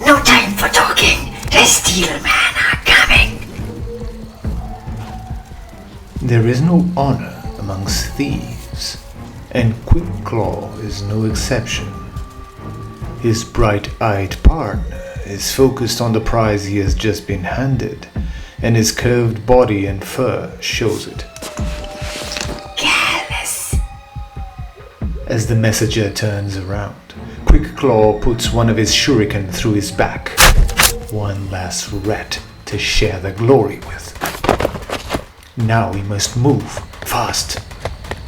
No time for talking. The Steelmen are coming. There is no honor amongst thieves, and Quickclaw is no exception. His bright-eyed partner is focused on the prize he has just been handed, and his curved body and fur shows it. Careless. As the messenger turns around, Quickclaw puts one of his shuriken through his back. One last rat to share the glory with. Now we must move, fast.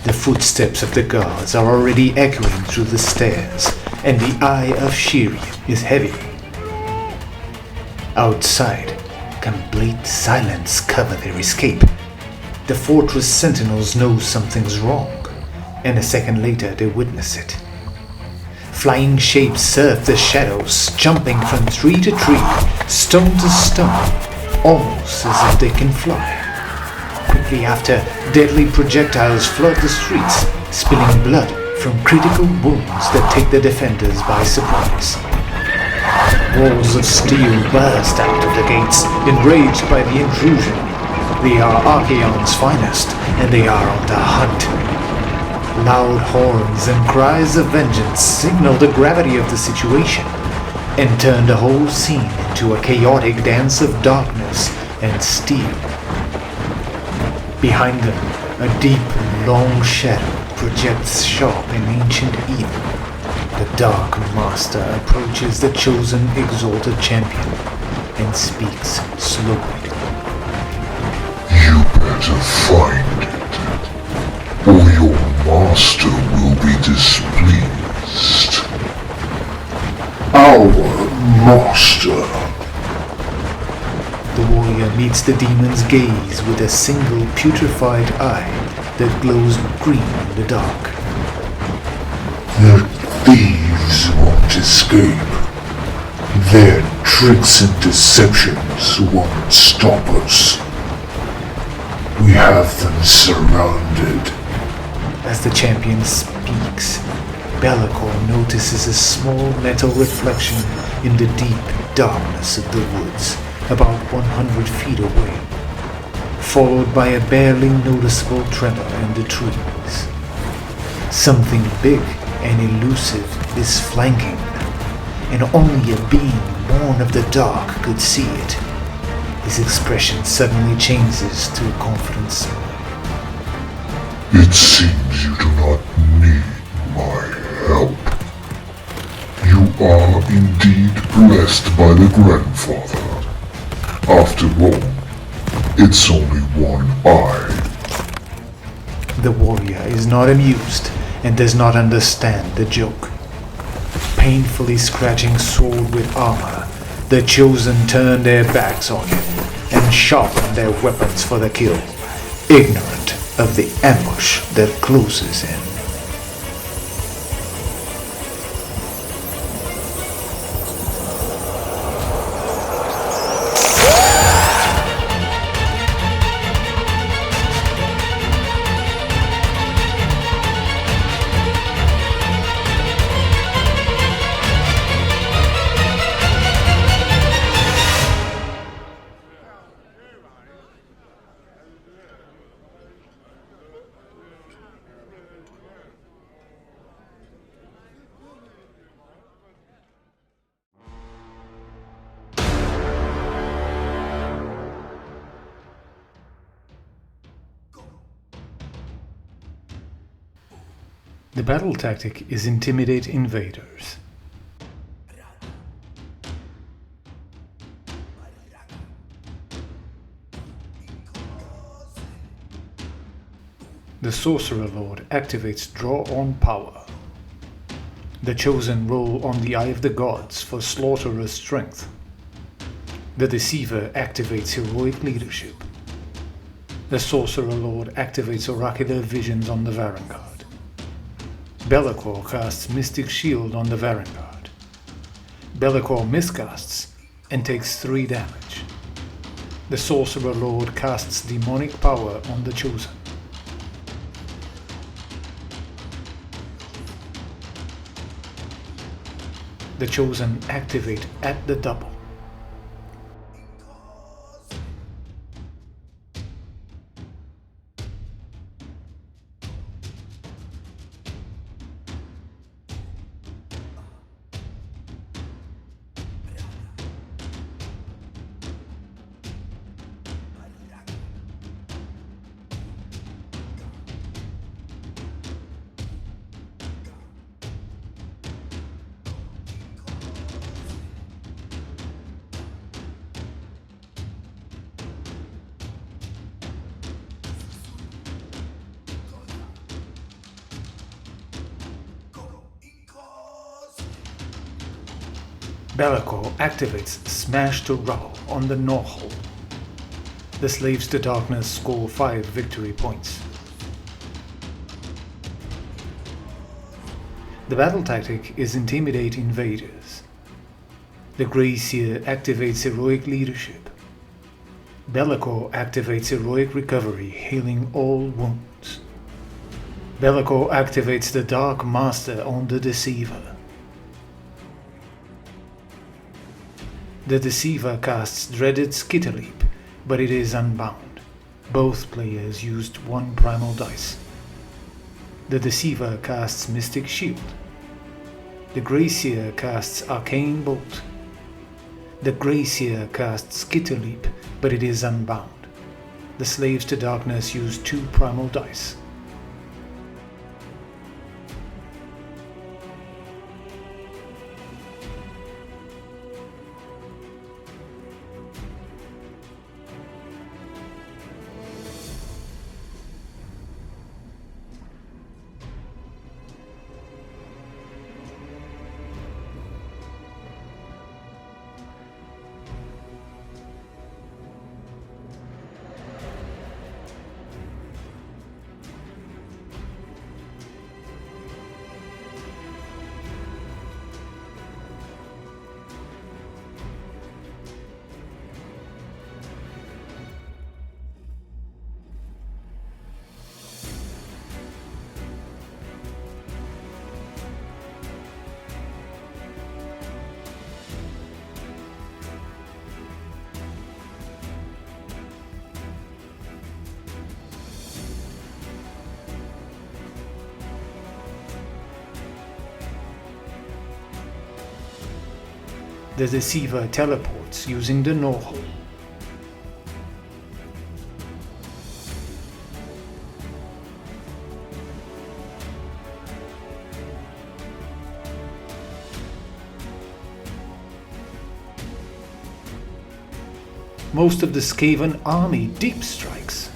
The footsteps of the guards are already echoing through the stairs, and the eye of Shirian is heavy. Outside, complete silence covers their escape. The fortress sentinels know something's wrong, and a second later they witness it. Flying shapes surf the shadows, jumping from tree to tree, stone to stone, almost as if they can fly. Quickly after, deadly projectiles flood the streets, spilling blood from critical wounds that take the defenders by surprise. Walls of steel burst out of the gates, enraged by the intrusion. They are Archaon's finest, and they are on the hunt. Loud horns and cries of vengeance signal the gravity of the situation, and turn the whole scene into a chaotic dance of darkness and steel. Behind them, a deep, long shadow projects sharp and ancient evil. The Dark Master approaches the chosen exalted champion and speaks slowly. You better find it, or your master will be displeased. Our master. The warrior meets the demon's gaze with a single putrefied eye that glows green in the dark. The thieves won't escape. Their tricks and deceptions won't stop us. We have them surrounded. As the champion speaks, Bellicor notices a small metal reflection in the deep darkness of the woods, about 100 feet away, followed by a barely noticeable tremor in the trees. Something big and elusive is flanking them, and only a being born of the dark could see it. His expression suddenly changes to a confident smile. It seems you do not need my help. You are indeed blessed by the grandfather. After all, it's only one eye. The warrior is not amused and does not understand the joke. Painfully scratching sword with armor, the chosen turn their backs on him and sharpen their weapons for the kill, ignorant of the ambush that closes in. The battle tactic is intimidate invaders. The Sorcerer Lord activates Draw on Power. The Chosen roll on the Eye of the Gods for Slaughterer's Strength. The Deceiver activates Heroic Leadership. The Sorcerer Lord activates Oracular Visions on the Varangard. Bellicor casts Mystic Shield on the Varangard. Bellicor miscasts and takes 3 damage. The Sorcerer Lord casts Demonic Power on the Chosen. The Chosen activate at the double. Bellicor activates Smash to Rubble on the Norhol. The Slaves to Darkness score 5 victory points. The battle tactic is Intimidate Invaders. The Grey Seer activates Heroic Leadership. Bellicor activates Heroic Recovery, healing all wounds. Bellicor activates the Dark Master on the Deceiver. The Deceiver casts Dreaded Skitterleap, but it is unbound. Both players used 1 primal dice. The Deceiver casts Mystic Shield. The Grey Seer casts Arcane Bolt. The Grey Seer casts Skitterleap, but it is unbound. The Slaves to Darkness use 2 primal dice. The Deceiver teleports using the Norhol. Most of the Skaven army deep strikes.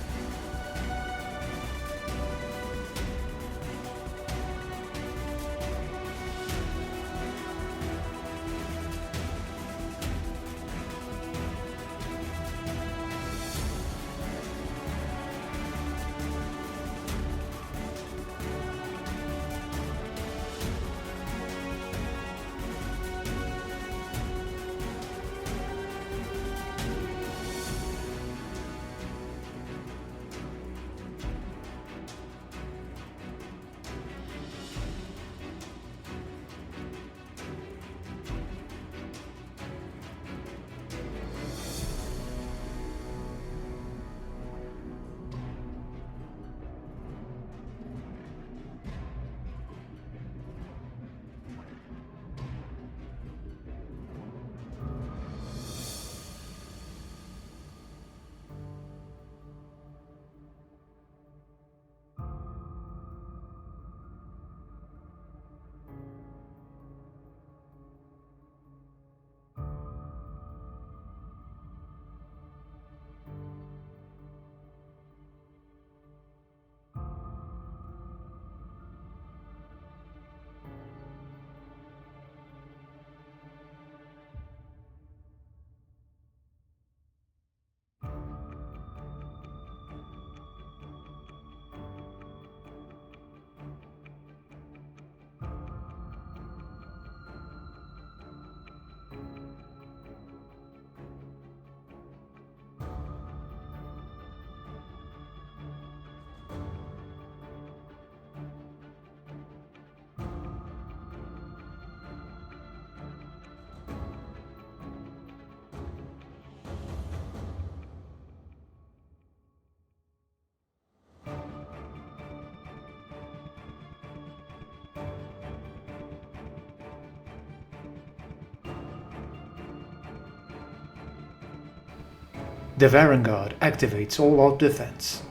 The Vanguard activates all-out defense.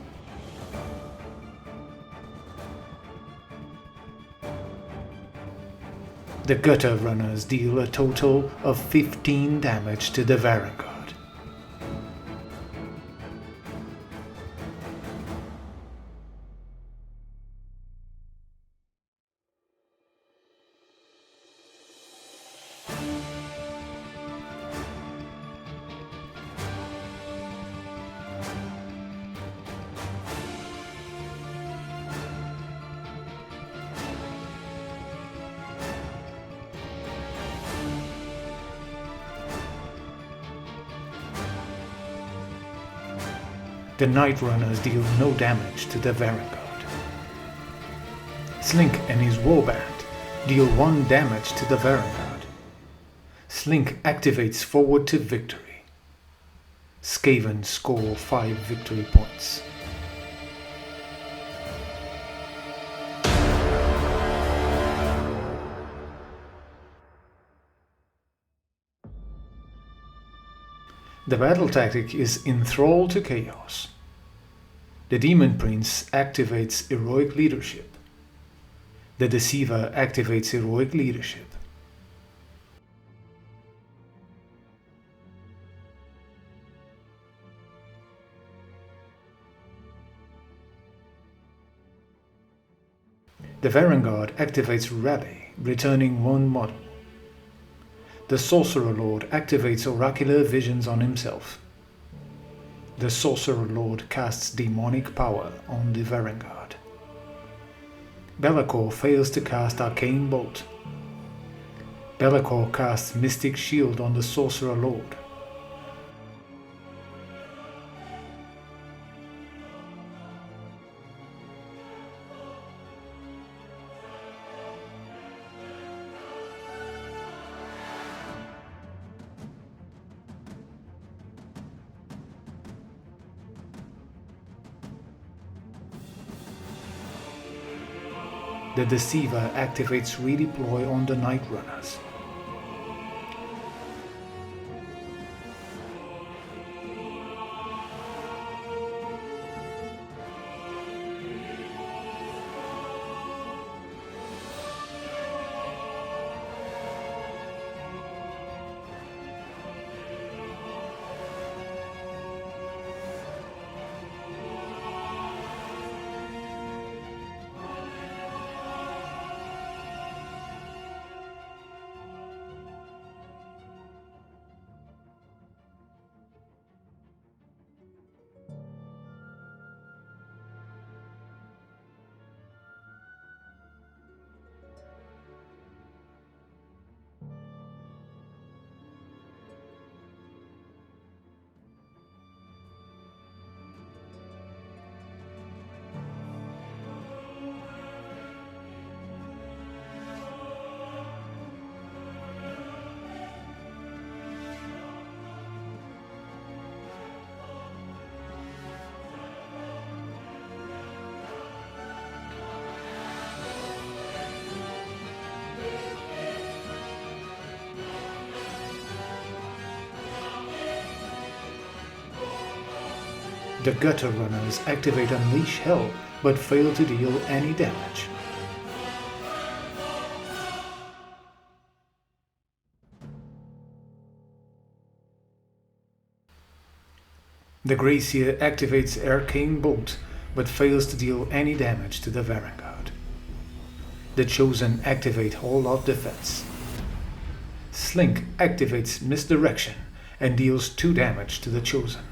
The Gutter Runners deal a total of 15 damage to the Vanguard. The Night Runners deal no damage to the Vanguard. Slink and his Warband deal 1 damage to the Vanguard. Slink activates forward to victory. Skaven score 5 victory points. The battle tactic is Enthrall to Chaos. The Demon Prince activates Heroic Leadership. The Deceiver activates Heroic Leadership. The Vanguard activates Rally, returning 1 model. The Sorcerer Lord activates Oracular Visions on himself. The Sorcerer Lord casts Demonic Power on the Vanguard. Be'lakor fails to cast Arcane Bolt. Be'lakor casts Mystic Shield on the Sorcerer Lord. The Deceiver activates Redeploy on the Night Runners. The Gutter Runners activate Unleash Hell, but fail to deal any damage. The Gracier activates Arcane Bolt, but fails to deal any damage to the Vanguard. The Chosen activate All-Out Defense. Slink activates Misdirection and deals 2 damage to the Chosen.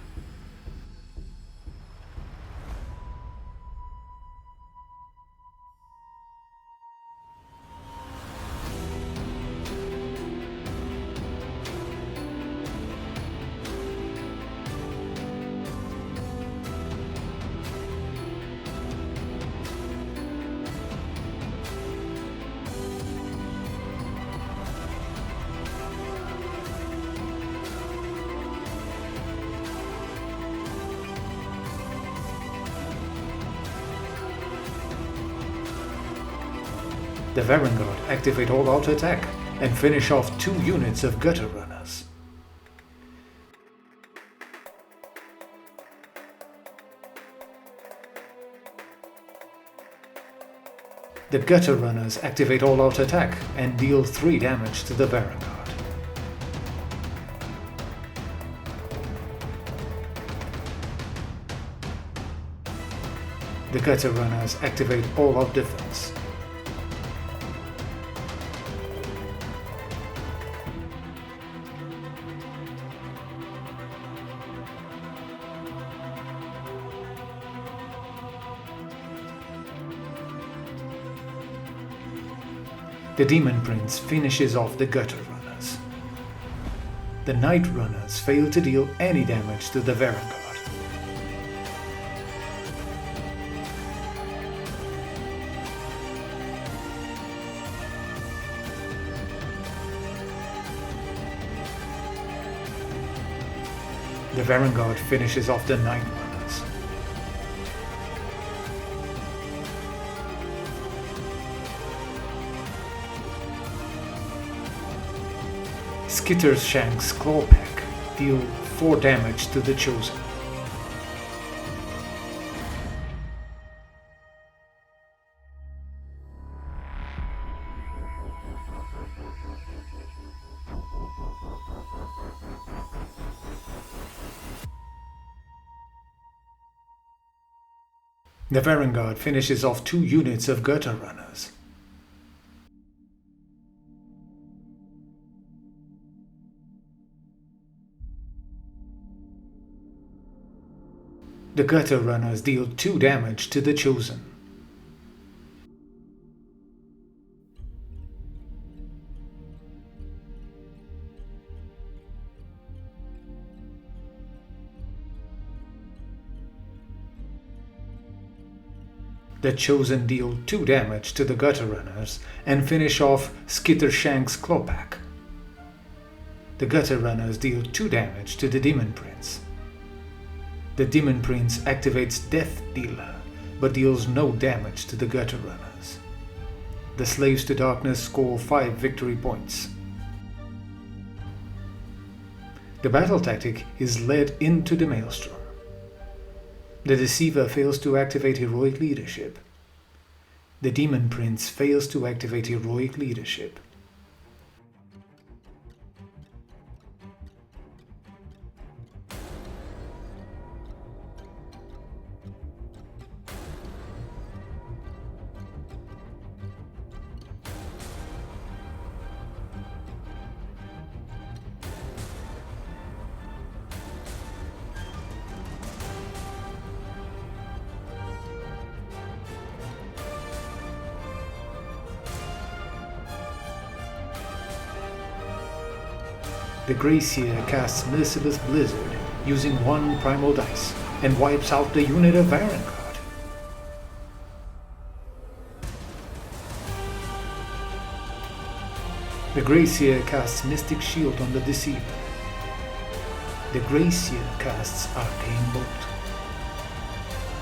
The Vanguard activate all-out attack and finish off 2 units of Gutter Runners. The Gutter Runners activate all-out attack and deal 3 damage to the Vanguard. The Gutter Runners activate all-out defense. The Demon Prince finishes off the Gutter Runners. The Night Runners fail to deal any damage to the Vanguard. The Vanguard finishes off the Night Runners. Skittershank's Clawback deal 4 damage to the Chosen. The Vanguard finishes off 2 units of Gutter Runners. The Gutter Runners deal 2 damage to the Chosen. The Chosen deal 2 damage to the Gutter Runners and finish off Skittershank's Clawback. The Gutter Runners deal 2 damage to the Demon Prince. The Demon Prince activates Death Dealer, but deals no damage to the Gutter Runners. The Slaves to Darkness score 5 victory points. The battle tactic is led into the Maelstrom. The Deceiver fails to activate Heroic Leadership. The Demon Prince fails to activate Heroic Leadership. The Gracier casts Merciless Blizzard using 1 primal dice and wipes out the unit of Vanguard. The Gracier casts Mystic Shield on the Deceiver. The Gracier casts Arcane Bolt.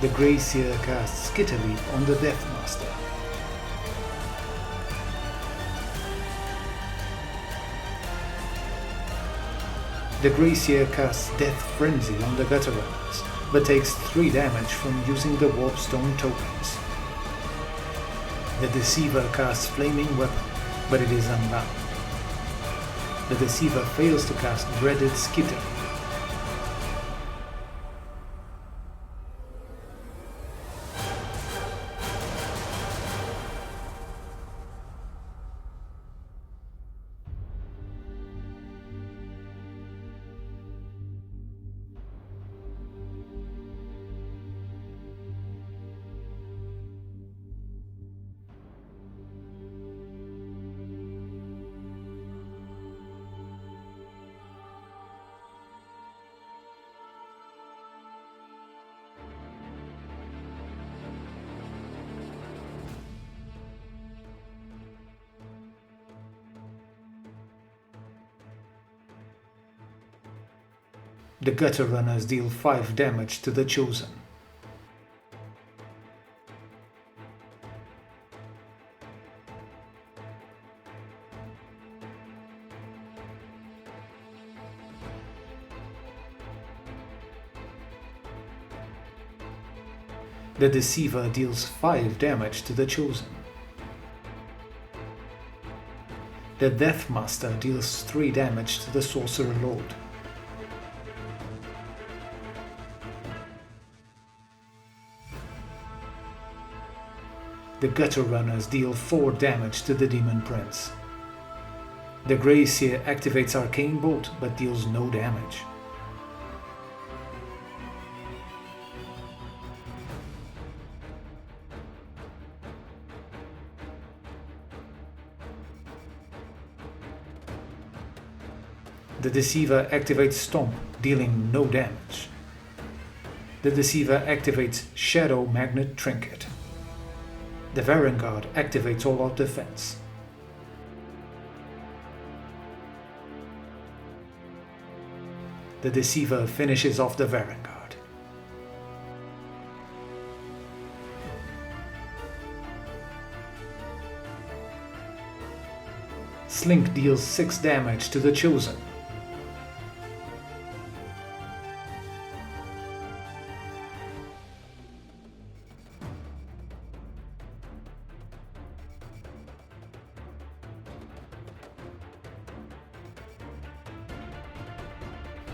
The Gracier casts Skitterleap on the Deathmaster. The Gracier casts Death Frenzy on the Gutter Runners, but takes 3 damage from using the Warpstone tokens. The Deceiver casts Flaming Weapon, but it is unbound. The Deceiver fails to cast Dreaded Skitter. The Gutter Runners deal 5 damage to the Chosen. The Deceiver deals 5 damage to the Chosen. The Death Master deals 3 damage to the Sorcerer Lord. The Gutter Runners deal 4 damage to the Demon Prince. The Gracier activates Arcane Bolt but deals no damage. The Deceiver activates Stomp, dealing no damage. The Deceiver activates Shadow Magnet Trinket. The Varangard activates All Out Defense. The Deceiver finishes off the Varangard. Slink deals 6 damage to the Chosen.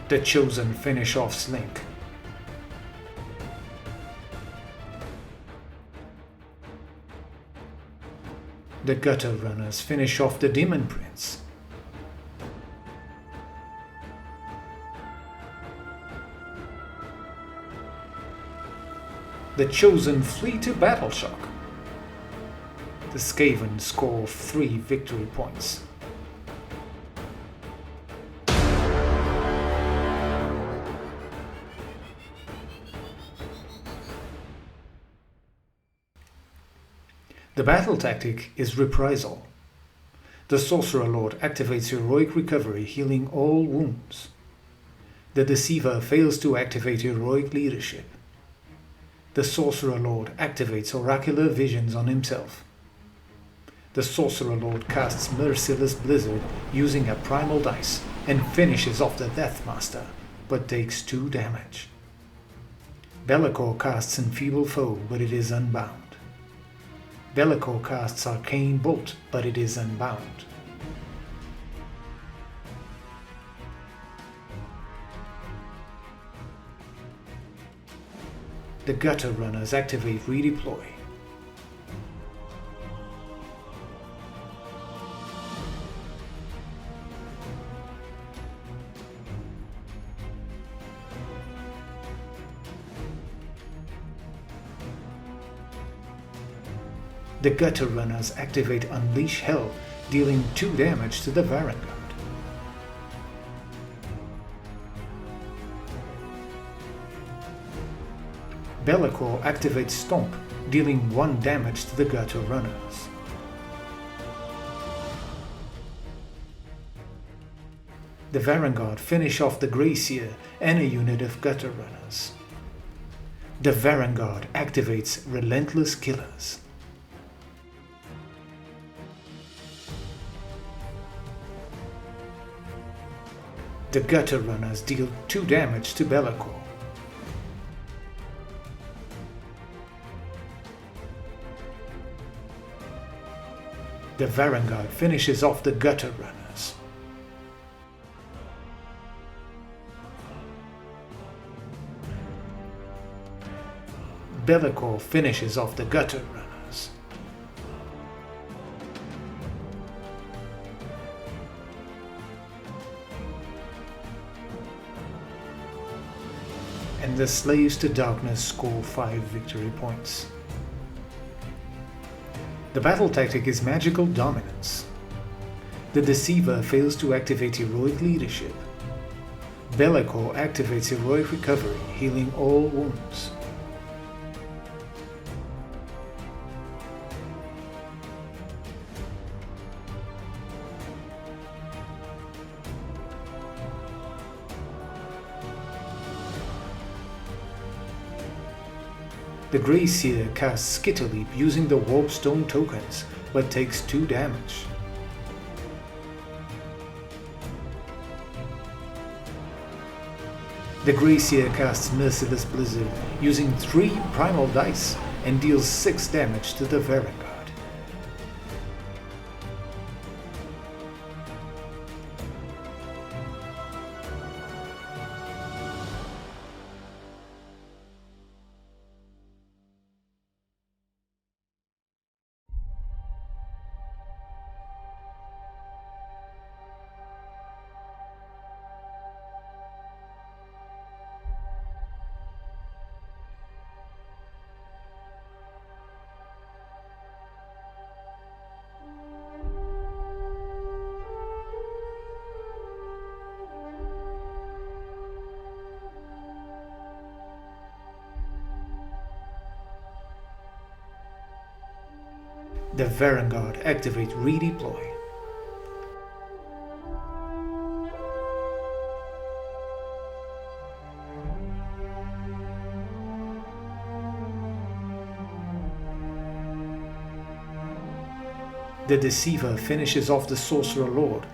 The Chosen finish off Slink. The Gutter Runners finish off the Demon Prince. The Chosen flee to Battle Shock. The Skaven score 3 victory points. The battle tactic is Reprisal. The Sorcerer Lord activates Heroic Recovery, healing all wounds. The Deceiver fails to activate Heroic Leadership. The Sorcerer Lord activates Oracular Visions on himself. The Sorcerer Lord casts Merciless Blizzard using a Primal Dice and finishes off the Death Master, but takes 2 damage. Bellicor casts Enfeeble Foe, but it is unbound. Bellicor casts Arcane Bolt, but it is unbound. The Gutter Runners activate Redeploy. The Gutter Runners activate Unleash Hell, dealing 2 damage to the Varangard. Bellicor activates Stomp, dealing 1 damage to the Gutter Runners. The Varangard finish off the Gracier and a unit of Gutter Runners. The Varangard activates Relentless Killers. The Gutter Runners deal 2 damage to Bellicor. The Varangard finishes off the Gutter Runners. Bellicor finishes off the Gutter Runners. And the Slaves to Darkness score 5 victory points. The battle tactic is Magical Dominance. The Deceiver fails to activate Heroic Leadership. Bellicor activates Heroic Recovery, healing all wounds. The Gracier casts Skitterleap using the Warpstone tokens, but takes 2 damage. The Gracier casts Merciless Blizzard using 3 Primal Dice and deals 6 damage to the Varangard. The Vanguard activate redeploy. The Deceiver finishes off the Sorcerer Lord.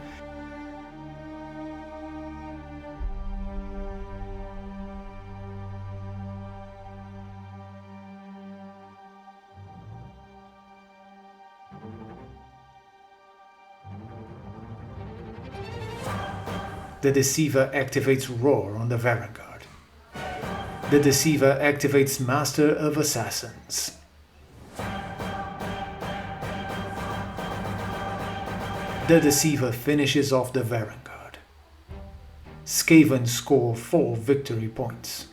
The Deceiver activates Roar on the Vanguard. The Deceiver activates Master of Assassins. The Deceiver finishes off the Vanguard. Skaven score 4 victory points.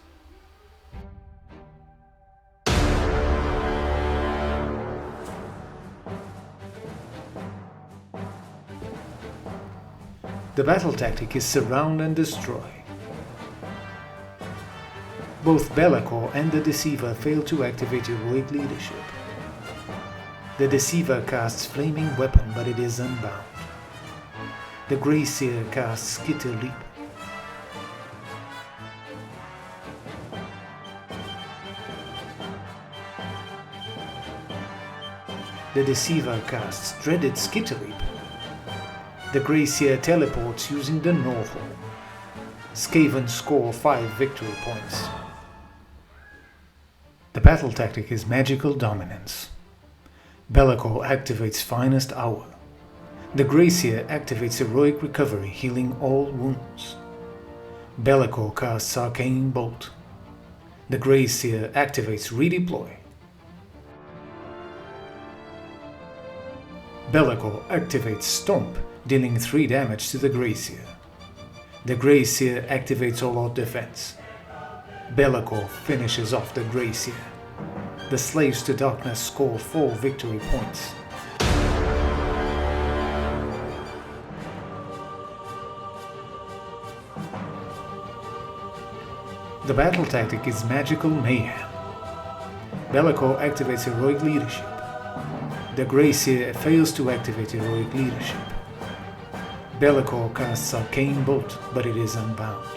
The battle tactic is surround and destroy. Both Be'lakor and the Deceiver fail to activate heroic leadership. The Deceiver casts Flaming Weapon, but it is unbound. The Greyseer casts Skitter Leap. The Deceiver casts Dreaded Skitter Leap. The Greyseer teleports using the Northall. Skaven score 5 victory points. The battle tactic is Magical Dominance. Be'lakor activates Finest Hour. The Greyseer activates Heroic Recovery, healing all wounds. Be'lakor casts Arcane Bolt. The Greyseer activates Redeploy. Be'lakor activates Stomp, dealing 3 damage to the Greyseer. The Greyseer activates All-Out Defense. Be'lakor finishes off the Greyseer. The Slaves to Darkness score 4 victory points. The battle tactic is Magical Mayhem. Be'lakor activates Heroic Leadership. The Greyseer fails to activate Heroic Leadership. Be'lakor casts Arcane Bolt, but it is unbound.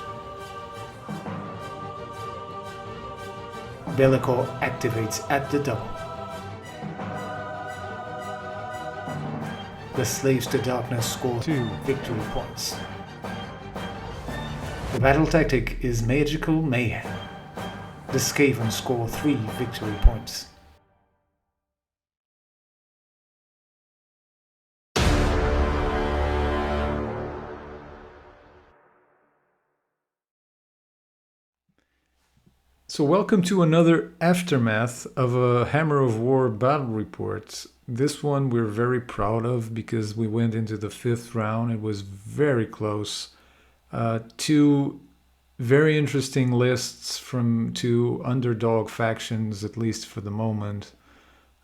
Be'lakor activates at the double. The Slaves to Darkness score 2 victory points. The battle tactic is Magical Mayhem. The Skaven score 3 victory points. So welcome to another aftermath of a Hammer of War battle report. This one we're very proud of because we went into the 5th round. It was very close. 2 very interesting lists from 2 underdog factions, at least for the moment,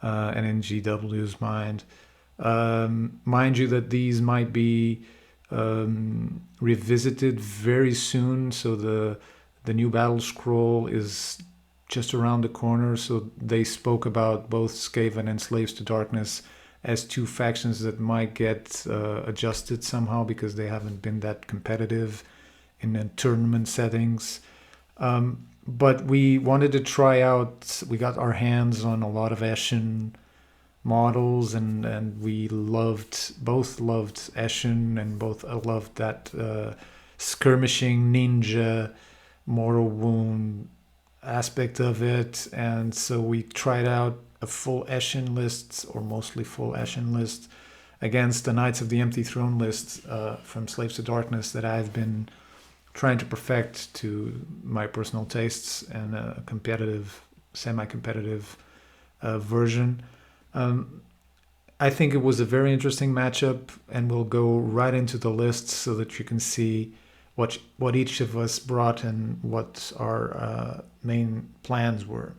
and in GW's mind. Mind you that these might be revisited very soon, so the new battle scroll is just around the corner, so they spoke about both Skaven and Slaves to Darkness as 2 factions that might get adjusted somehow because they haven't been that competitive in the tournament settings. But we wanted to try out, we got our hands on a lot of Eshin models, and we both loved Eshin, and both loved that skirmishing ninja mortal wound aspect of it, and so we tried out a full Eshin list, or mostly full Eshin list, against the Knights of the Empty Throne list from Slaves to Darkness that I've been trying to perfect to my personal tastes and a competitive, semi-competitive version. I think it was a very interesting matchup, and we'll go right into the lists so that you can see what each of us brought and what our main plans were.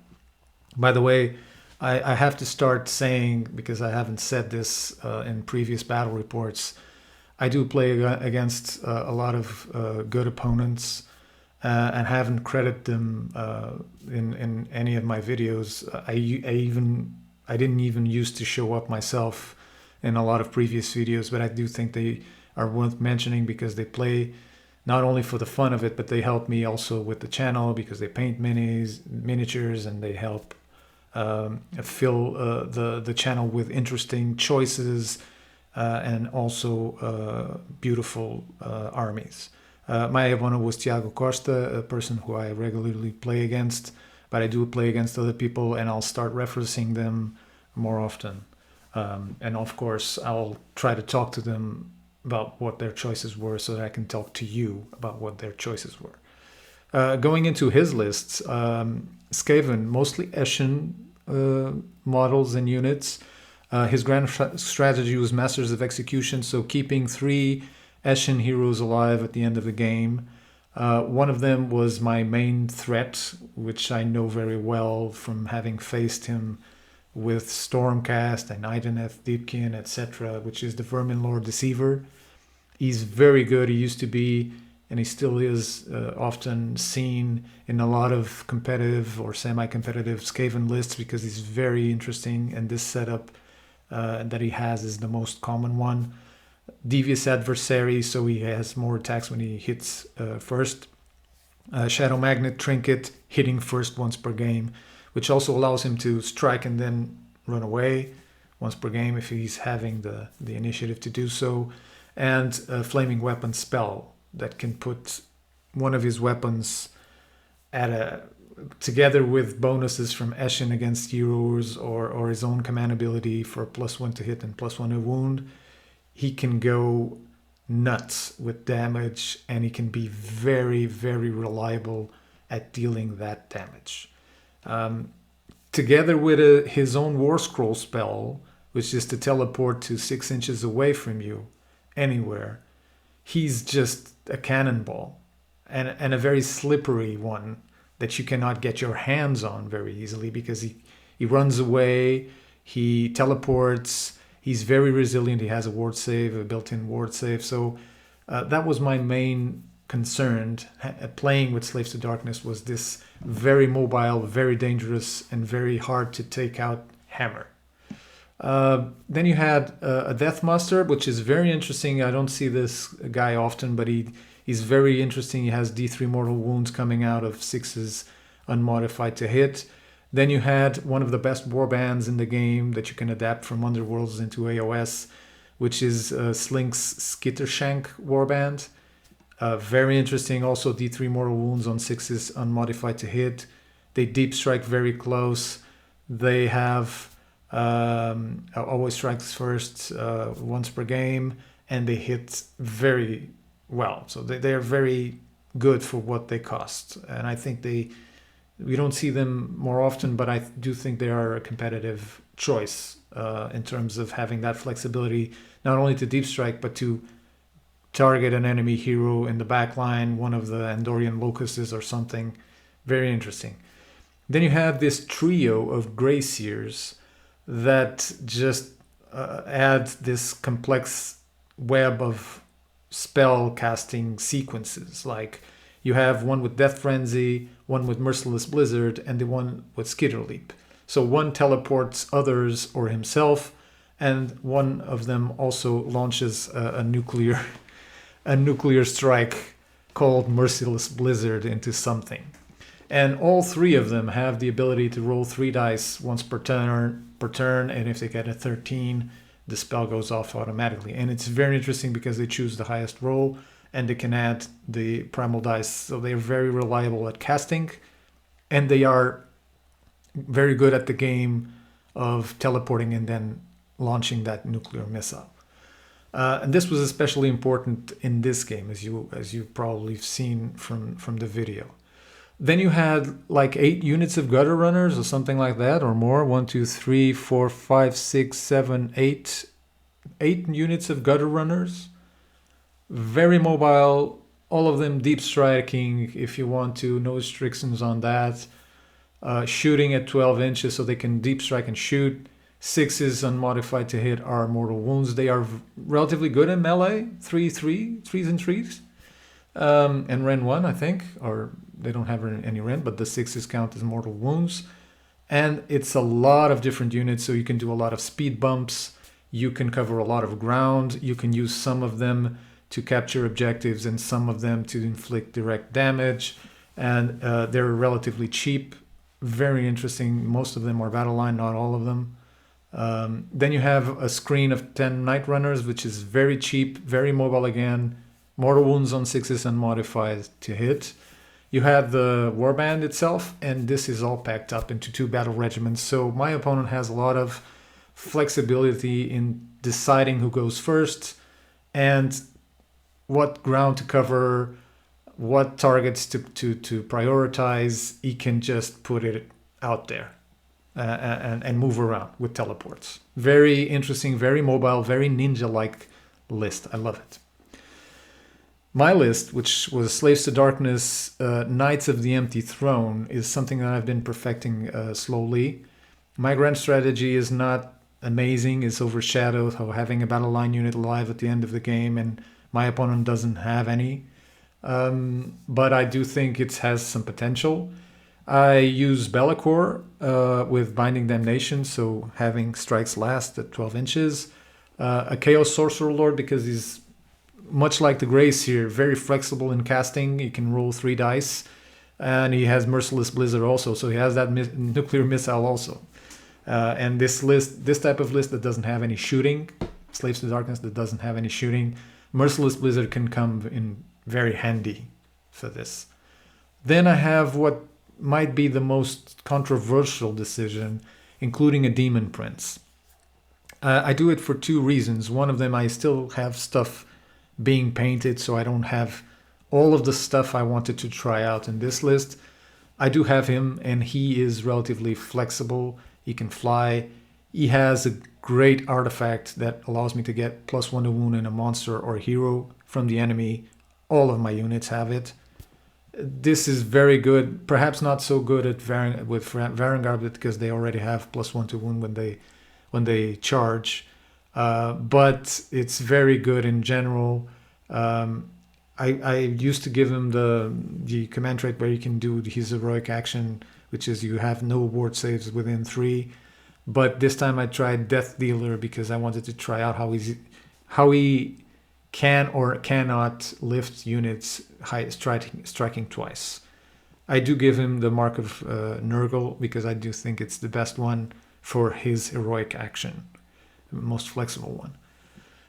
By the way, I have to start saying, because I haven't said this in previous battle reports, I do play against a lot of good opponents and haven't credited them in any of my videos. I even I didn't even used to show up myself in a lot of previous videos, but I do think they are worth mentioning because they play not only for the fun of it, but they help me also with the channel because they paint miniatures, and they help fill the channel with interesting choices and also beautiful armies. My opponent was Tiago Costa, a person who I regularly play against, but I do play against other people, and I'll start referencing them more often. And of course, I'll try to talk to them about what their choices were so that I can talk to you about what their choices were. Going into his lists, Skaven, mostly Eshin models and units. His grand strategy was Masters of Execution, so keeping 3 Eshin heroes alive at the end of the game. One of them was my main threat, which I know very well from having faced him with Stormcast and Ideneth, Deepkin, etc., which is the Vermin Lord Deceiver. He's very good. He used to be, and he still is, often seen in a lot of competitive or semi-competitive Skaven lists because he's very interesting, and this setup that he has is the most common one. Devious Adversary, so he has more attacks when he hits first. Shadow Magnet Trinket, hitting first once per game, which also allows him to strike and then run away once per game if he's having the initiative to do so. And a Flaming Weapon spell that can put one of his weapons together with bonuses from Eshin against heroes or his own command ability for +1 to hit and +1 to wound. He can go nuts with damage, and he can be very, very reliable at dealing that damage. Together with his own War Scroll spell, which is to teleport to 6 inches away from you, anywhere, he's just a cannonball, and a very slippery one that you cannot get your hands on very easily because he runs away, he teleports, he's very resilient, he has a built-in ward save. So that was my main concern playing with Slaves to Darkness, was this very mobile, very dangerous, and very hard to take out hammer. Then you had a Deathmaster, which is very interesting. I don't see this guy often, but he's very interesting. He has D3 mortal wounds coming out of 6s unmodified to hit. Then you had one of the best warbands in the game that you can adapt from Underworlds into AOS, which is Slink's Skittershank warband. Very interesting. Also D3 mortal wounds on 6s unmodified to hit. They deep strike very close. They have always strikes first once per game, and they hit very well. So they are very good for what they cost. And I think we don't see them more often, but I do think they are a competitive choice in terms of having that flexibility, not only to deep strike, but to target an enemy hero in the back line, one of the Andorian locusts or something. Very interesting. Then you have this trio of Grey Seers that just add this complex web of spell casting sequences. Like you have one with Death Frenzy, one with Merciless Blizzard, and the one with Skitter Leap. So one teleports others or himself, and one of them also launches a nuclear strike called Merciless Blizzard into something. And all 3 of them have the ability to roll 3 dice once per turn, and if they get a 13, the spell goes off automatically. And it's very interesting because they choose the highest roll, and they can add the primal dice. So they're very reliable at casting, and they are very good at the game of teleporting and then launching that nuclear missile. And this was especially important in this game, as you probably have seen from the video. Then you had like 8 units of gutter runners or something like that, or more. 1, 2, 3, 4, 5, 6, 7, 8. 8 units of gutter runners. Very mobile. All of them deep striking if you want to. No restrictions on that. Shooting at 12 inches so they can deep strike and shoot. 6s unmodified to hit are mortal wounds. They are relatively good in melee. 3s and 3s. And Ren 1, I think, or they don't have any Ren, but the 6s count as mortal wounds. And it's a lot of different units, so you can do a lot of speed bumps, you can cover a lot of ground, you can use some of them to capture objectives and some of them to inflict direct damage, and they're relatively cheap, very interesting. Most of them are battle line, not all of them. Then you have a screen of 10 Night Runners, which is very cheap, very mobile again, mortal wounds on 6s and modified to hit. You have the warband itself, and this is all packed up into 2 battle regiments. So my opponent has a lot of flexibility in deciding who goes first and what ground to cover, what targets to prioritize. He can just put it out there and move around with teleports. Very interesting, very mobile, very ninja-like list. I love it. My list, which was Slaves to Darkness, Knights of the Empty Throne, is something that I've been perfecting slowly. My grand strategy is not amazing. It's overshadowed of having a battle line unit alive at the end of the game, and my opponent doesn't have any. But I do think it has some potential. I use Be'lakor with Binding Damnation, so having strikes last at 12 inches. A Chaos Sorcerer Lord, because he's much like the Grace here, very flexible in casting. He can roll 3 dice, and he has Merciless Blizzard also, so he has that nuclear missile also. And this type of list that doesn't have any shooting, Slaves to Darkness that doesn't have any shooting, Merciless Blizzard can come in very handy for this. Then I have what might be the most controversial decision, including a Demon Prince. I do it for 2 reasons. One of them, I still have stuff being painted, so I don't have all of the stuff I wanted to try out in this list. I do have him, and he is relatively flexible. He can fly. He has a great artifact that allows me to get +1 to wound in a monster or hero from the enemy. All of my units have it. This is very good. Perhaps not so good at with Varangard, because they already have +1 to wound when they charge. But it's very good in general. I used to give him the command trait where you can do his heroic action, which is you have no ward saves within 3. But this time I tried Death Dealer because I wanted to try out how he can or cannot lift units striking twice. I do give him the Mark of Nurgle because I do think it's the best one for his heroic action, the most flexible one.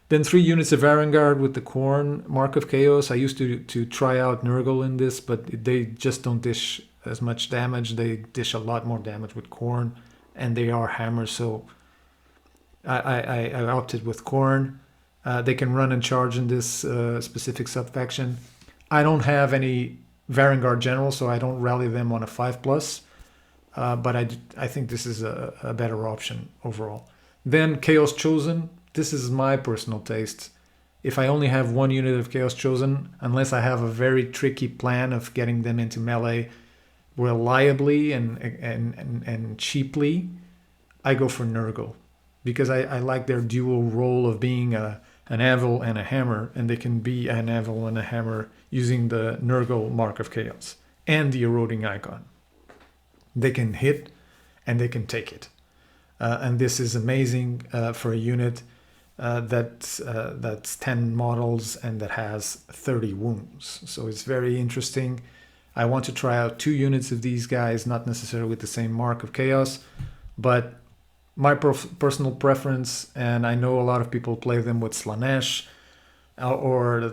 Then 3 units of Varangard with the Khorne, Mark of Chaos. I used to try out Nurgle in this, but they just don't dish as much damage. They dish a lot more damage with Khorne, and they are hammers, so I opted with Khorne. They can run and charge in this specific subfaction. I don't have any Varangard generals, so I don't rally them on a 5+, but I think this is a better option overall. Then Chaos Chosen. This is my personal taste. If I only have 1 unit of Chaos Chosen, unless I have a very tricky plan of getting them into melee reliably and cheaply, I go for Nurgle. Because I like their dual role of being an anvil and a hammer, and they can be an anvil and a hammer using the Nurgle Mark of Chaos and the Eroding Icon. They can hit and they can take it. And this is amazing for a unit that's 10 models and that has 30 wounds. So it's very interesting. I want to try out 2 units of these guys, not necessarily with the same Mark of Chaos, but my personal preference, and I know a lot of people play them with Slanesh or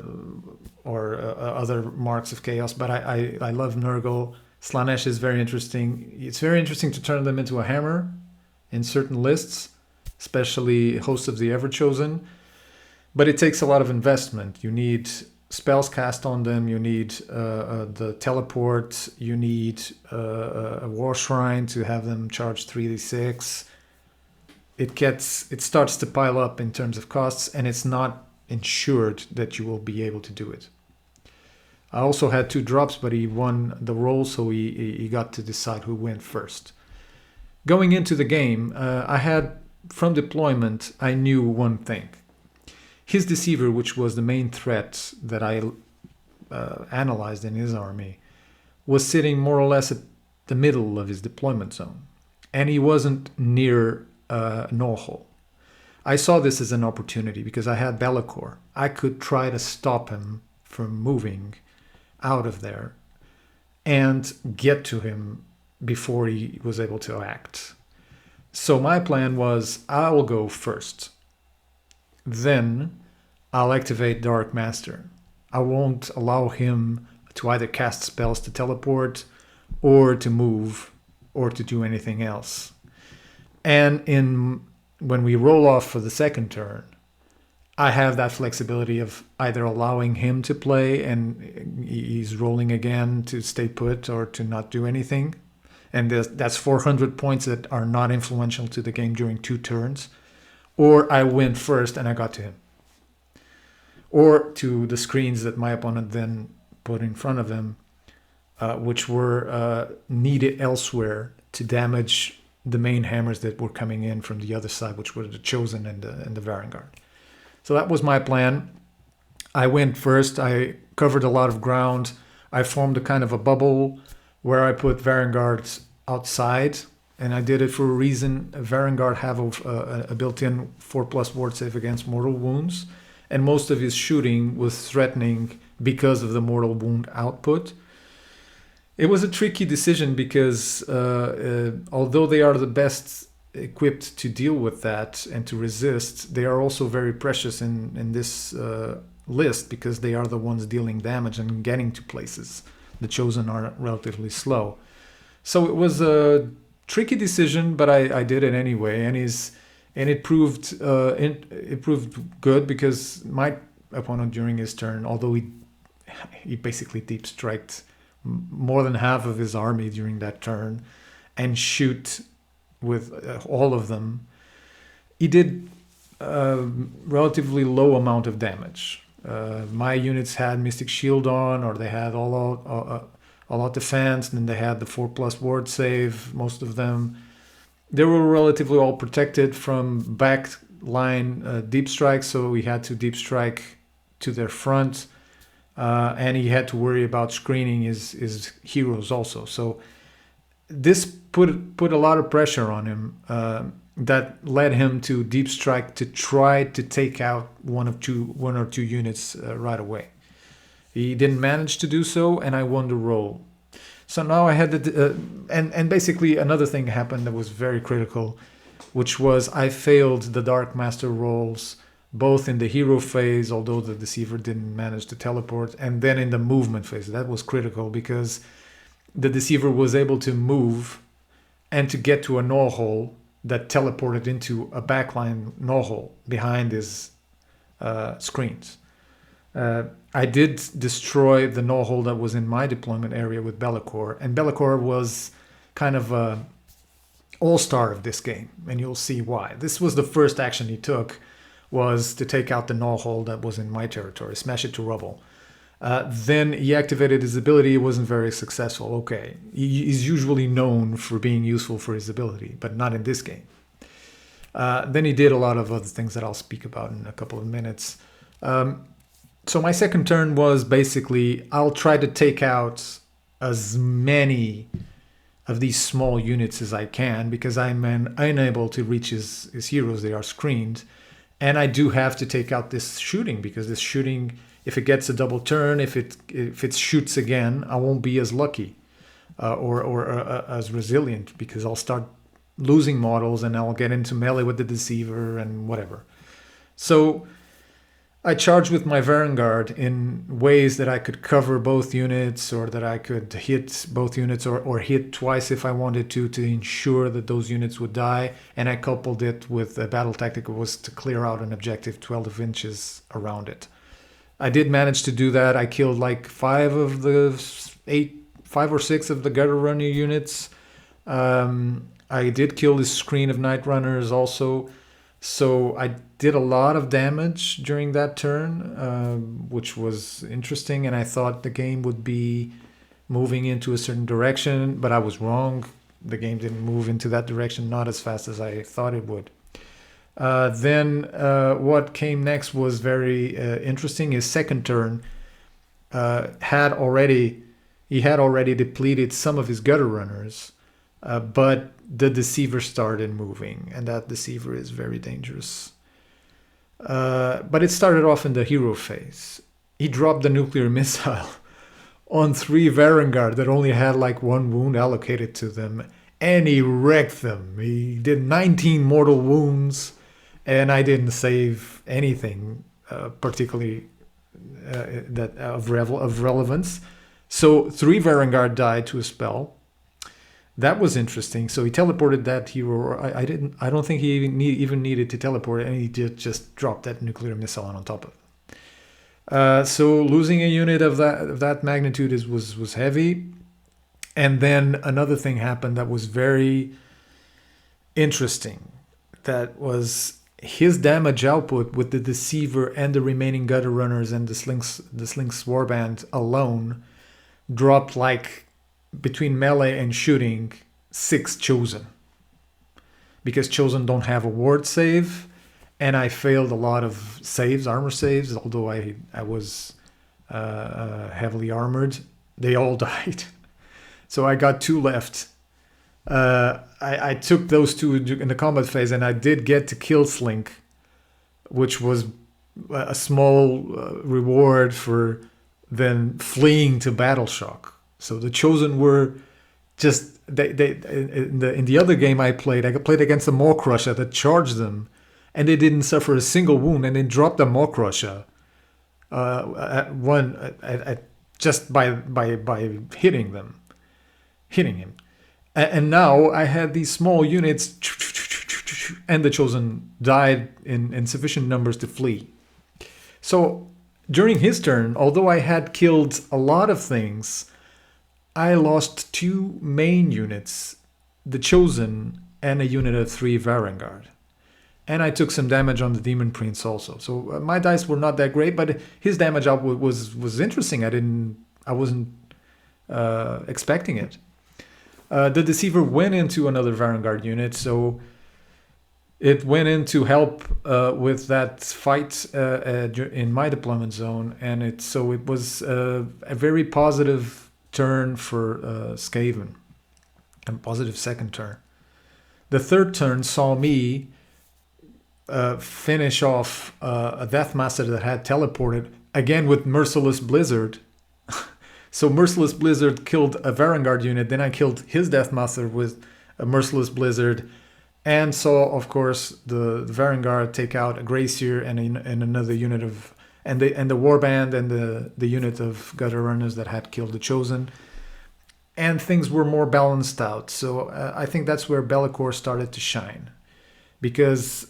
other Marks of Chaos, but I love Nurgle. Slanesh is very interesting. It's very interesting to turn them into a hammer in certain lists, especially Host of the Everchosen, but it takes a lot of investment. You need spells cast on them, you need the teleport, you need a War Shrine to have them charge 3d6. It starts to pile up in terms of costs, and it's not ensured that you will be able to do it. I also had 2 drops, but he won the roll, so he got to decide who went first. Going into the game, I had, from deployment, I knew one thing. His Deceiver, which was the main threat that I analyzed in his army, was sitting more or less at the middle of his deployment zone. and he wasn't near Norhol. I saw this as an opportunity because I had Be'lakor. I could try to stop him from moving out of there and get to him before he was able to act. So my plan was, I'll go first. Then I'll activate Dark Master. I won't allow him to either cast spells to teleport or to move or to do anything else. And when we roll off for the second turn, I have that flexibility of either allowing him to play and he's rolling again to stay put or to not do anything. And that's 400 points that are not influential to the game during 2 turns. Or I win first and I got to him. Or to the screens that my opponent then put in front of him, which were needed elsewhere to damage the main hammers that were coming in from the other side, which were the Chosen and the Varangard. So that was my plan. I went first. I covered a lot of ground. I formed a kind of a bubble where I put Varangards outside, and I did it for a reason. Varangard have a built-in 4+ ward save against mortal wounds, and most of his shooting was threatening because of the mortal wound output. It was a tricky decision because although they are the best equipped to deal with that and to resist, they are also very precious in this list because they are the ones dealing damage and getting to places. The Chosen are relatively slow. So it was a tricky decision, but I did it anyway, and it proved good because my opponent during his turn, although he basically deep striked more than half of his army during that turn and shoot with all of them, he did a relatively low amount of damage. My units had Mystic Shield on, or they had all out defense, and then they had the 4+ ward save, most of them. They were relatively all protected from back line deep strikes, so we had to deep strike to their front, and he had to worry about screening his heroes also. So this put a lot of pressure on him that led him to deep strike to try to take out one or two units right away. He didn't manage to do so, and I won the roll. So now I had and basically another thing happened that was very critical, which was I failed the Dark Master rolls both in the hero phase, although the Deceiver didn't manage to teleport, and then in the movement phase. That was critical because the Deceiver was able to move and to get to a Norhole that teleported into a backline Norhole behind his screens. I did destroy the Norhole that was in my deployment area with Be'lakor, and Be'lakor was kind of a all-star of this game, and you'll see why. This was the first action he took, was to take out the Norhole that was in my territory, smash it to rubble. Then he activated his ability. It wasn't very successful. Okay, he's usually known for being useful for his ability, but not in this game. Then he did a lot of other things that I'll speak about in a couple of minutes. So my second turn was basically, I'll try to take out as many of these small units as I can because I'm unable to reach his heroes. They are screened. And I do have to take out this shooting because this shooting, if it gets a double turn, if it shoots again, I won't be as lucky or as resilient because I'll start losing models and I'll get into melee with the Deceiver and whatever. So I charged with my Varangard in ways that I could cover both units or that I could hit both units or hit twice if I wanted to ensure that those units would die. And I coupled it with a battle tactic that was to clear out an objective 12 inches around it. I did manage to do that. I killed like 5 or 6 of the gutter runner units. I did kill this screen of night runners also. So I did a lot of damage during that turn, which was interesting. And I thought the game would be moving into a certain direction, but I was wrong. The game didn't move into that direction, not as fast as I thought it would. Then what came next was very interesting. His second turn he had already depleted some of his gutter runners But the deceiver started moving, and that deceiver is very dangerous. But it started off in the hero phase. He dropped the nuclear missile on 3 Varangard that only had like 1 wound allocated to them, and he wrecked them. He did 19 mortal wounds, and I didn't save anything particularly that of relevance. So 3 Varangard died to a spell. That was interesting. So he teleported that hero. I don't think he even needed to teleport, and he did just drop that nuclear missile on top of it. So losing a unit of that magnitude was heavy. And then another thing happened that was very interesting. That was his damage output with the Deceiver and the remaining Gutter Runners and the Slinks Warband alone dropped like between melee and shooting 6 Chosen. Because Chosen don't have a ward save, and I failed a lot of saves, armor saves, although I was heavily armored. They all died. So I got 2 left. I took those 2 in the combat phase, and I did get to kill Slink, which was a small reward for then fleeing to Battle Shock. So the Chosen were just in the other game I played against the Maw Crusher that charged them, and they didn't suffer a single wound, and they dropped the Maw Crusher just by hitting him. And now I had these small units, and the Chosen died in sufficient numbers to flee. So during his turn, although I had killed a lot of things, I lost 2 main units, the Chosen and a unit of 3 Varangard. And I took some damage on the Demon Prince also. So my dice were not that great, but his damage output was interesting. I wasn't expecting it. The Deceiver went into another Varangard unit, so it went in to help with that fight in my deployment zone, and it was a very positive turn for Skaven, a positive second turn. The third turn saw me finish off a Deathmaster that had teleported, again with Merciless Blizzard. So Merciless Blizzard killed a Varangard unit, then I killed his Deathmaster with a Merciless Blizzard, and saw, of course, the Varangard take out a Gracier and another unit of... And the Warband and the unit of Gutter Runners that had killed the Chosen. And things were more balanced out. So I think that's where Be'lakor started to shine. Because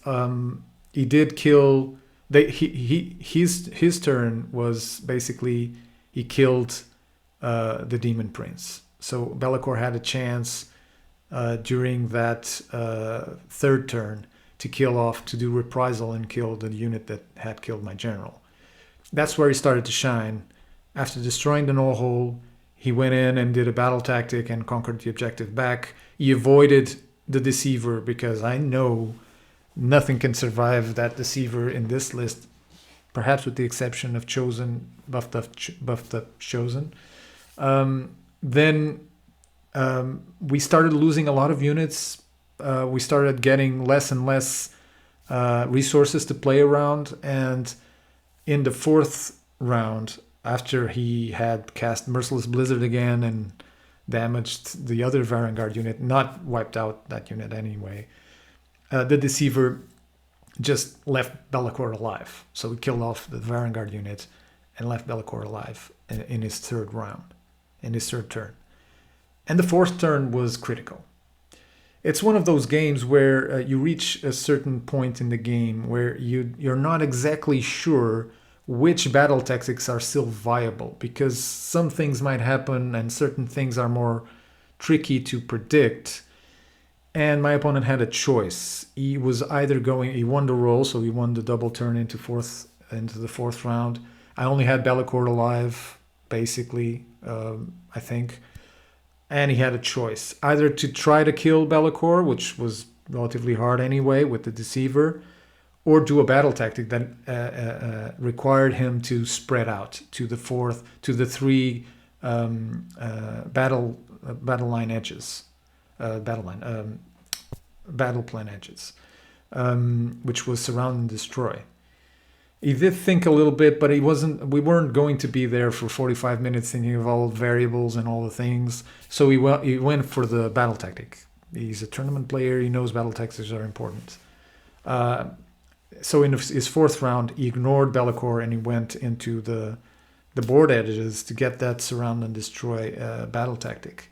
he did kill... His turn was basically... He killed the Demon Prince. So Be'lakor had a chance during that third turn to do reprisal and kill the unit that had killed my general. That's where he started to shine. After destroying the Null Hole, he went in and did a battle tactic and conquered the objective back. He avoided the Deceiver because I know nothing can survive that Deceiver in this list, perhaps with the exception of Chosen, buffed up Chosen. Then we started losing a lot of units. We started getting less and less resources to play around, and in the 4th round, after he had cast Merciless Blizzard again and damaged the other Varangard unit, not wiped out that unit anyway, the Deceiver just left Be'lakor alive. So he killed off the Varangard unit and left Be'lakor alive in his 3rd round, in his 3rd turn. And the 4th turn was critical. It's one of those games where you reach a certain point in the game where you're not exactly sure which battle tactics are still viable, because some things might happen and certain things are more tricky to predict. And my opponent had a choice. He was either he won the roll, so he won the double turn into the 4th round. I only had Be'lakor alive, basically, I think. And he had a choice, either to try to kill Be'lakor, which was relatively hard anyway with the Deceiver, or do a battle tactic that required him to spread out to the 3 battle line edges. battle line, battle plan edges, which was surround and destroy. He did think a little bit, but we weren't going to be there for 45 minutes thinking of all the variables and all the things. So he went for the battle tactic. He's a tournament player. He knows battle tactics are important. So in his fourth round, he ignored Be'lakor and he went into the board edges to get that surround and destroy battle tactic.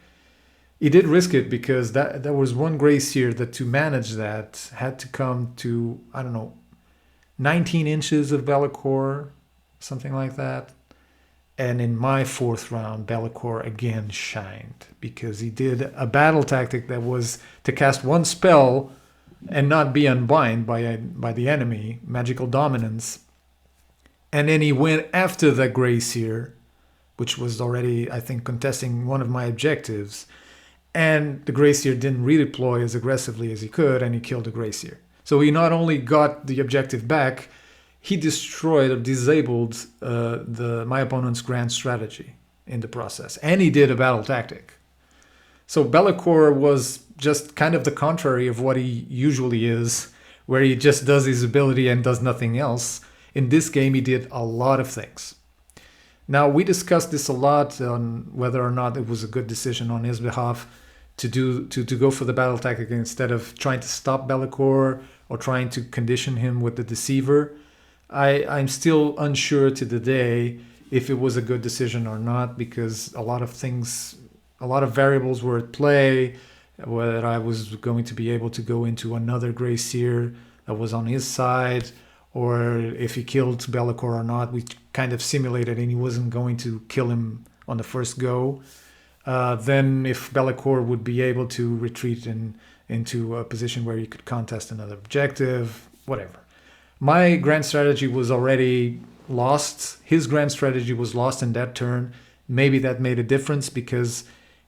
He did risk it because there was one Grey Seer that to manage that had to come to, 19 inches of Be'lakor, something like that. And in my fourth round, Be'lakor again shined because he did a battle tactic that was to cast one spell and not be unbind by the enemy, magical dominance. And then he went after the Grey Seer, which was already, I think, contesting one of my objectives. And the Grey Seer didn't redeploy as aggressively as he could, and he killed the Grey Seer. So he not only got the objective back, he destroyed or disabled my opponent's grand strategy in the process. And he did a battle tactic. So Be'lakor was just kind of the contrary of what he usually is, where he just does his ability and does nothing else. In this game, he did a lot of things. Now, we discussed this a lot on whether or not it was a good decision on his behalf to go for the battle tactic instead of trying to stop Be'lakor or trying to condition him with the Deceiver. I'm still unsure to the day if it was a good decision or not, because a lot of variables were at play, whether I was going to be able to go into another Grey Seer that was on his side, or if he killed Be'lakor or not. We kind of simulated and he wasn't going to kill him on the first go. Then if Be'lakor would be able to retreat into a position where he could contest another objective, whatever. My grand strategy was already lost. His grand strategy was lost in that turn. Maybe that made a difference because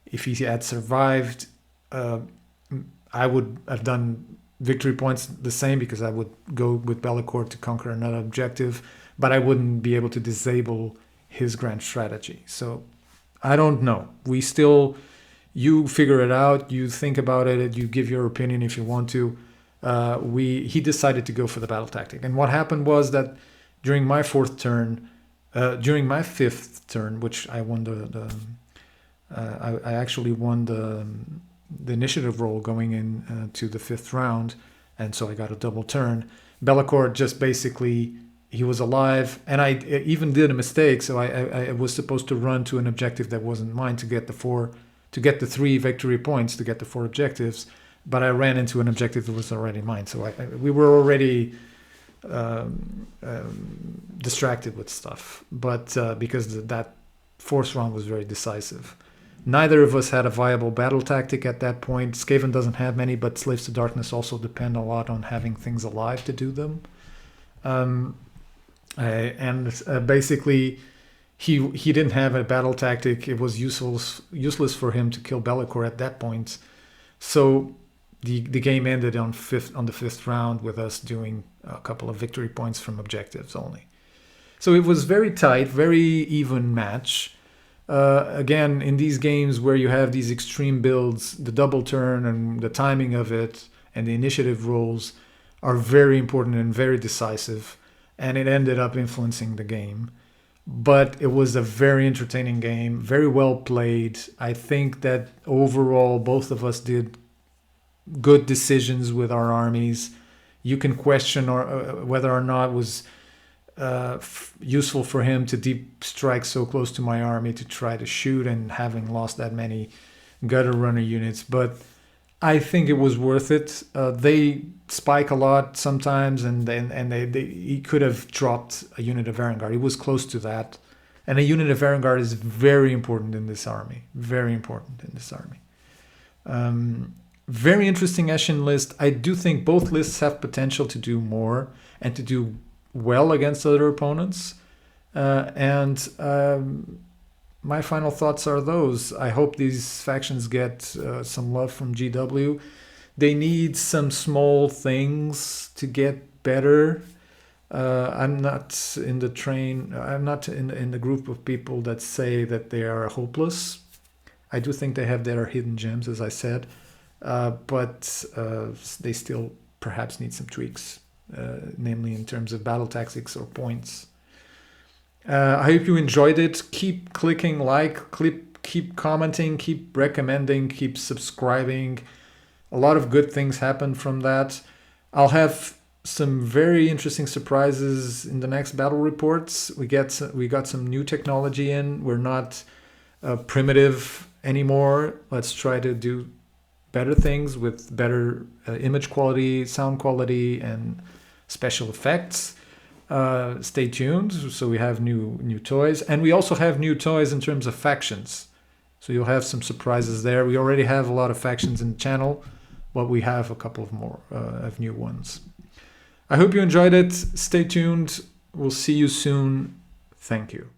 if he had survived, I would have done victory points the same because I would go with Be'lakor to conquer another objective, but I wouldn't be able to disable his grand strategy. So I don't know. You figure it out, you think about it, you give your opinion if you want to. He decided to go for the battle tactic. And what happened was that during my fifth turn, which I won I actually won the initiative roll going in to the fifth round, and so I got a double turn. Be'lakor just basically, he was alive, and I even did a mistake, so I was supposed to run to an objective that wasn't mine to get the 3 victory points, to get the 4 objectives, but I ran into an objective that was already mine, so we were already distracted with stuff, but because that fourth round was very decisive. Neither of us had a viable battle tactic at that point. Skaven doesn't have many, but Slaves to Darkness also depend a lot on having things alive to do them. Basically, he didn't have a battle tactic. It was useless for him to kill Be'lakor at that point. So the game ended on the fifth round with us doing a couple of victory points from objectives only. So it was very tight, very even match. Again, in these games where you have these extreme builds, the double turn and the timing of it and the initiative rolls are very important and very decisive, and it ended up influencing the game. But it was a very entertaining game, very well played. I think that overall both of us did good decisions with our armies. You can question whether or not it was useful for him to deep strike so close to my army to try to shoot, and having lost that many gutter runner units, but I think it was worth it. They spike a lot sometimes, and he could have dropped a unit of Erangard. He was close to that, and a unit of Erangard is very important in this army. Very important in this army. Very interesting Eshin list. I do think both lists have potential to do more and to do well against other opponents, my final thoughts are those. I hope these factions get some love from GW. They need some small things to get better. I'm not in the group of people that say that they are hopeless. I do think they have their hidden gems, as I said, but they still perhaps need some tweaks, namely in terms of battle tactics or points. I hope you enjoyed it. Keep clicking like, keep commenting, keep recommending, keep subscribing. A lot of good things happen from that. I'll have some very interesting surprises in the next battle reports. We got some new technology in. We're not primitive anymore. Let's try to do better things with better image quality, sound quality, and special effects. Stay tuned. So we have new toys, and we also have new toys in terms of factions. So you'll have some surprises there. We already have a lot of factions in the channel, but we have a couple of more of new ones. I hope you enjoyed it. Stay tuned. We'll see you soon. Thank you.